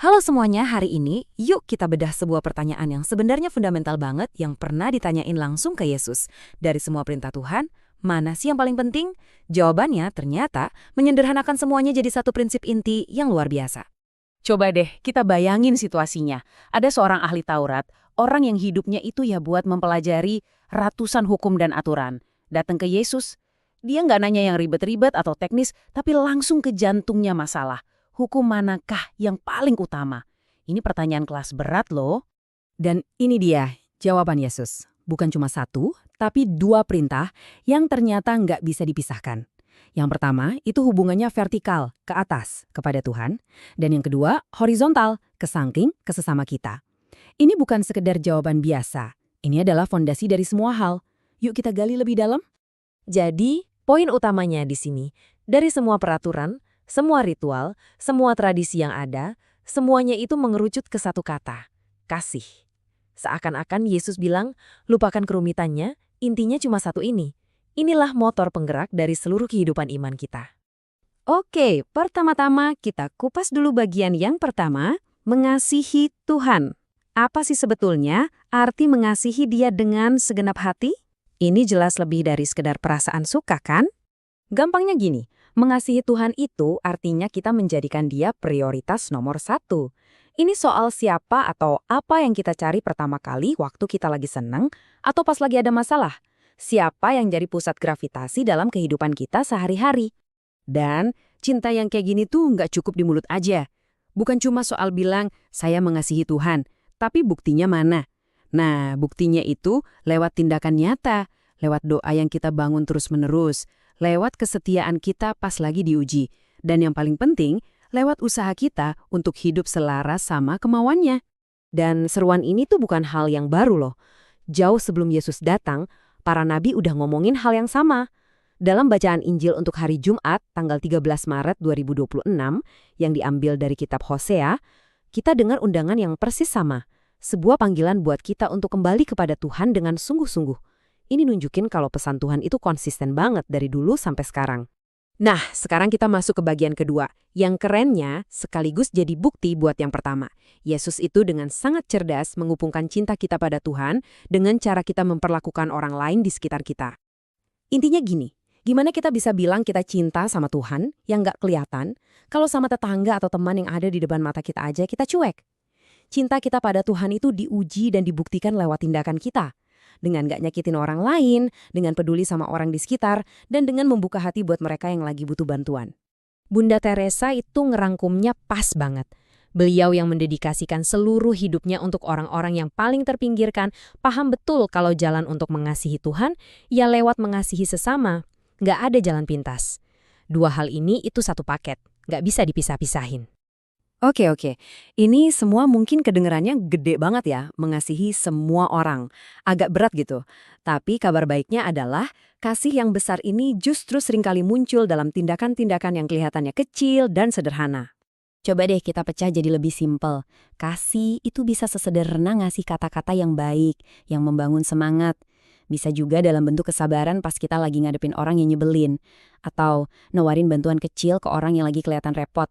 Halo semuanya, hari ini yuk kita bedah sebuah pertanyaan yang sebenarnya fundamental banget yang pernah ditanyain langsung ke Yesus. Dari semua perintah Tuhan, mana sih yang paling penting? Jawabannya ternyata menyederhanakan semuanya jadi satu prinsip inti yang luar biasa. Coba deh kita bayangin situasinya. Ada seorang ahli Taurat, orang yang hidupnya itu ya buat mempelajari ratusan hukum dan aturan. Datang ke Yesus, dia nggak nanya yang ribet-ribet atau teknis, tapi langsung ke jantungnya masalah. Hukum manakah yang paling utama? Ini pertanyaan kelas berat loh. Dan ini dia jawaban Yesus. Bukan cuma satu, tapi dua perintah yang ternyata nggak bisa dipisahkan. Yang pertama, itu hubungannya vertikal, ke atas, kepada Tuhan. Dan yang kedua, horizontal, ke samping, ke sesama kita. Ini bukan sekedar jawaban biasa. Ini adalah fondasi dari semua hal. Yuk kita gali lebih dalam. Jadi, poin utamanya di sini, dari semua peraturan, semua ritual, semua tradisi yang ada, semuanya itu mengerucut ke satu kata, kasih. Seakan-akan Yesus bilang, lupakan kerumitannya, intinya cuma satu ini. Inilah motor penggerak dari seluruh kehidupan iman kita. Oke, pertama-tama kita kupas dulu bagian yang pertama, mengasihi Tuhan. Apa sih sebetulnya arti mengasihi Dia dengan segenap hati? Ini jelas lebih dari sekedar perasaan suka, kan? Gampangnya gini, mengasihi Tuhan itu artinya kita menjadikan Dia prioritas nomor satu. Ini soal siapa atau apa yang kita cari pertama kali waktu kita lagi seneng atau pas lagi ada masalah. Siapa yang jadi pusat gravitasi dalam kehidupan kita sehari-hari. Dan cinta yang kayak gini tuh nggak cukup di mulut aja. Bukan cuma soal bilang, saya mengasihi Tuhan, tapi buktinya mana? Nah, buktinya itu lewat tindakan nyata, lewat doa yang kita bangun terus-menerus, lewat kesetiaan kita pas lagi diuji, dan yang paling penting, lewat usaha kita untuk hidup selaras sama kemauannya. Dan seruan ini tuh bukan hal yang baru loh. Jauh sebelum Yesus datang, para nabi udah ngomongin hal yang sama. Dalam bacaan Injil untuk hari Jumat, tanggal 13 Maret 2026, yang diambil dari kitab Hosea, kita dengar undangan yang persis sama. Sebuah panggilan buat kita untuk kembali kepada Tuhan dengan sungguh-sungguh. Ini nunjukin kalau pesan Tuhan itu konsisten banget dari dulu sampai sekarang. Nah, sekarang kita masuk ke bagian kedua. Yang kerennya, sekaligus jadi bukti buat yang pertama. Yesus itu dengan sangat cerdas menghubungkan cinta kita pada Tuhan dengan cara kita memperlakukan orang lain di sekitar kita. Intinya gini, gimana kita bisa bilang kita cinta sama Tuhan yang nggak kelihatan, kalau sama tetangga atau teman yang ada di depan mata kita aja kita cuek? Cinta kita pada Tuhan itu diuji dan dibuktikan lewat tindakan kita. Dengan gak nyakitin orang lain, dengan peduli sama orang di sekitar, dan dengan membuka hati buat mereka yang lagi butuh bantuan. Bunda Teresa itu ngerangkumnya pas banget. Beliau yang mendedikasikan seluruh hidupnya untuk orang-orang yang paling terpinggirkan, paham betul kalau jalan untuk mengasihi Tuhan, ya lewat mengasihi sesama. Gak ada jalan pintas. Dua hal ini itu satu paket, gak bisa dipisah-pisahin. Oke. Ini semua mungkin kedengerannya gede banget ya, mengasihi semua orang. Agak berat gitu. Tapi kabar baiknya adalah, kasih yang besar ini justru seringkali muncul dalam tindakan-tindakan yang kelihatannya kecil dan sederhana. Coba deh kita pecah jadi lebih simpel. Kasih itu bisa sesederhana ngasih kata-kata yang baik, yang membangun semangat. Bisa juga dalam bentuk kesabaran pas kita lagi ngadepin orang yang nyebelin. Atau nawarin bantuan kecil ke orang yang lagi kelihatan repot.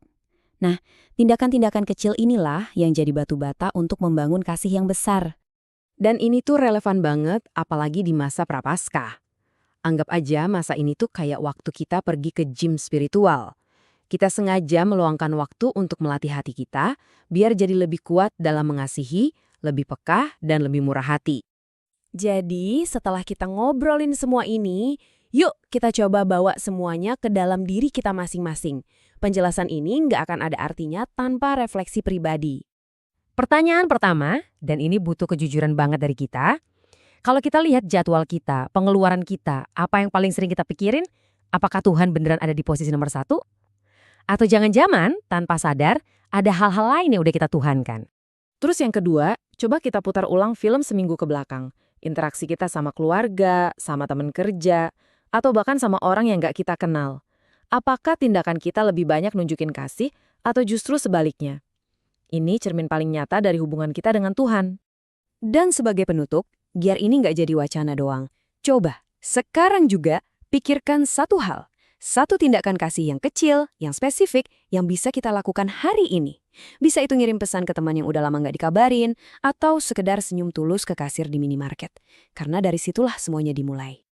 Nah, tindakan-tindakan kecil inilah yang jadi batu bata untuk membangun kasih yang besar. Dan ini tuh relevan banget apalagi di masa Prapaskah. Anggap aja masa ini tuh kayak waktu kita pergi ke gym spiritual. Kita sengaja meluangkan waktu untuk melatih hati kita biar jadi lebih kuat dalam mengasihi, lebih peka, dan lebih murah hati. Jadi setelah kita ngobrolin semua ini, yuk kita coba bawa semuanya ke dalam diri kita masing-masing. Penjelasan ini nggak akan ada artinya tanpa refleksi pribadi. Pertanyaan pertama, dan ini butuh kejujuran banget dari kita. Kalau kita lihat jadwal kita, pengeluaran kita, apa yang paling sering kita pikirin? Apakah Tuhan beneran ada di posisi nomor satu? Atau jangan-jangan, tanpa sadar, ada hal-hal lain yang udah kita tuhankan? Terus yang kedua, coba kita putar ulang film seminggu ke belakang. Interaksi kita sama keluarga, sama teman kerja, atau bahkan sama orang yang nggak kita kenal. Apakah tindakan kita lebih banyak nunjukin kasih atau justru sebaliknya? Ini cermin paling nyata dari hubungan kita dengan Tuhan. Dan sebagai penutup, biar ini nggak jadi wacana doang. Coba, sekarang juga pikirkan satu hal. Satu tindakan kasih yang kecil, yang spesifik, yang bisa kita lakukan hari ini. Bisa itu ngirim pesan ke teman yang udah lama nggak dikabarin, atau sekedar senyum tulus ke kasir di minimarket. Karena dari situlah semuanya dimulai.